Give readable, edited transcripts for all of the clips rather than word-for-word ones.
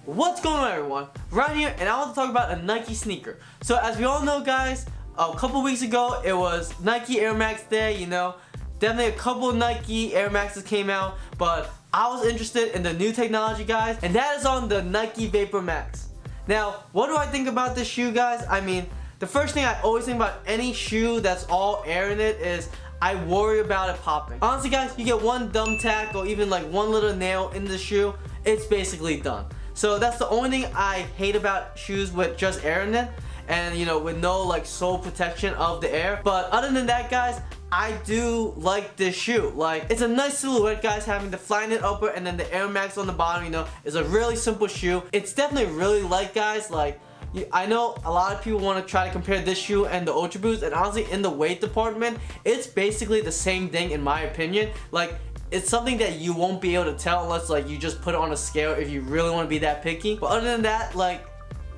What's going on, everyone? Ryan here, and I want to talk about a Nike sneaker. So as we all know, guys, a couple weeks ago it was Nike Air Max Day, you know. Definitely a couple Nike Air Maxes came out, but I was interested in the new technology, guys, and that is on the Nike Vapormax. Now, what do I think about this shoe, guys? I mean, the first thing I always think about any shoe that's all air in it is I worry about it popping. Honestly, guys, you get one dumb tack or even like one little nail in the shoe, it's basically done. So that's the only thing I hate about shoes with just air in it, and you know, with no like sole protection of the air. But other than that, guys, I do like this shoe. Like, it's a nice silhouette, guys, having the Flyknit upper and then the Air Max on the bottom, you know, is a really simple shoe. It's definitely really light, guys. Like, I know a lot of people want to try to compare this shoe and the Ultra Boost, and honestly, in the weight department, it's basically the same thing in my opinion. Like, it's something that you won't be able to tell unless like you just put it on a scale if you really want to be that picky. But other than that, like,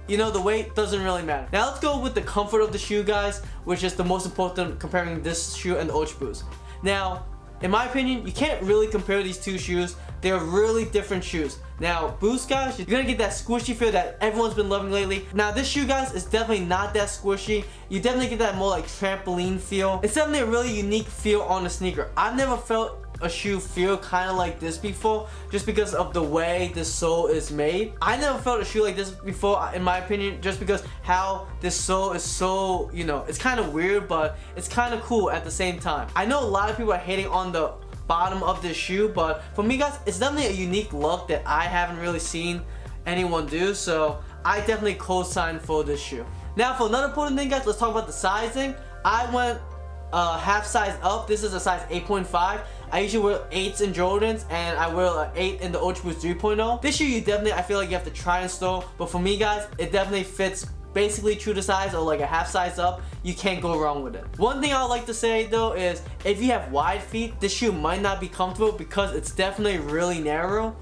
you know, the weight doesn't really matter. Now let's go with the comfort of the shoe, guys, which is the most important comparing this shoe and the Ultra Boost. Now, in my opinion, you can't really compare these two shoes. They're really different shoes. Now, Boost, guys, you're gonna get that squishy feel that everyone's been loving lately. Now, this shoe, guys, is definitely not that squishy. You definitely get that more like trampoline feel. It's definitely a really unique feel on the sneaker. I've never felt a shoe feel kind of like this before, just because of the way the sole is made. I never felt a shoe like this before, in my opinion, just because how this sole is so, you know, it's kind of weird, but it's kind of cool at the same time. I know a lot of people are hating on the bottom of this shoe, but for me, guys, it's definitely a unique look that I haven't really seen anyone do, so I definitely co-sign for this shoe. Now, for another important thing, guys, let's talk about the sizing. I went half size up. This is a size 8.5. I usually wear 8s in Jordans, and I wear an 8 in the Ultra Boost 3.0. This shoe, you definitely, I feel like you have to try and store, but for me, guys, it definitely fits basically true to size or like a half size up. You can't go wrong with it. One thing I would like to say though is if you have wide feet, this shoe might not be comfortable because it's definitely really narrow.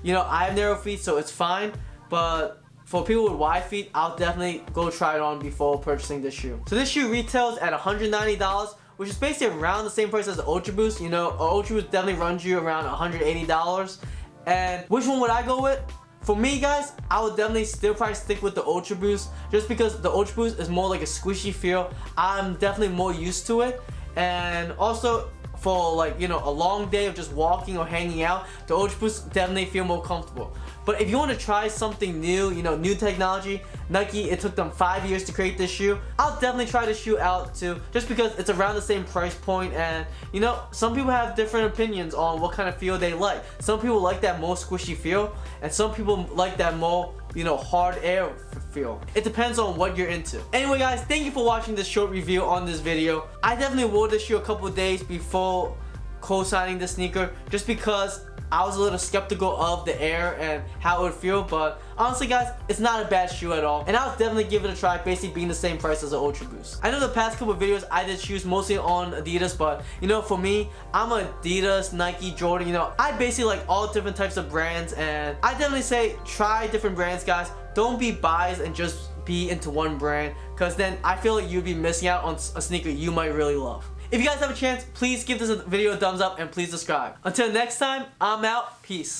You know, I have narrow feet, so it's fine, but for people with wide feet, I'll definitely go try it on before purchasing this shoe. So this shoe retails at $190, which is basically around the same price as the Ultra Boost. You know, Ultra Boost definitely runs you around $180. And which one would I go with? For me, guys, I would definitely still probably stick with the Ultra Boost, just because the Ultra Boost is more like a squishy feel. I'm definitely more used to it, and also for like, you know, a long day of just walking or hanging out, the Ultra Boost definitely feel more comfortable. But if you want to try something new, you know, new technology, Nike, it took them 5 years to create this shoe. I'll definitely try this shoe out too, just because it's around the same price point, and you know, some people have different opinions on what kind of feel they like. Some people like that more squishy feel, and some people like that more, you know, hard air feel. It depends on what you're into. Anyway, guys, thank you for watching this short review on this video. I definitely wore this shoe a couple days before co-signing the sneaker, just because I was a little skeptical of the air and how it would feel, but honestly, guys, it's not a bad shoe at all, and I'll definitely give it a try, basically being the same price as the Ultra Boost. I know the past couple of videos I did shoes mostly on Adidas, but you know, for me, I'm Adidas, Nike, Jordan, you know, I basically like all different types of brands, and I definitely say try different brands, guys. Don't be biased and just be into one brand, because then I feel like you'd be missing out on a sneaker you might really love. If you guys have a chance, please give this video a thumbs up and please subscribe. Until next time, I'm out. Peace.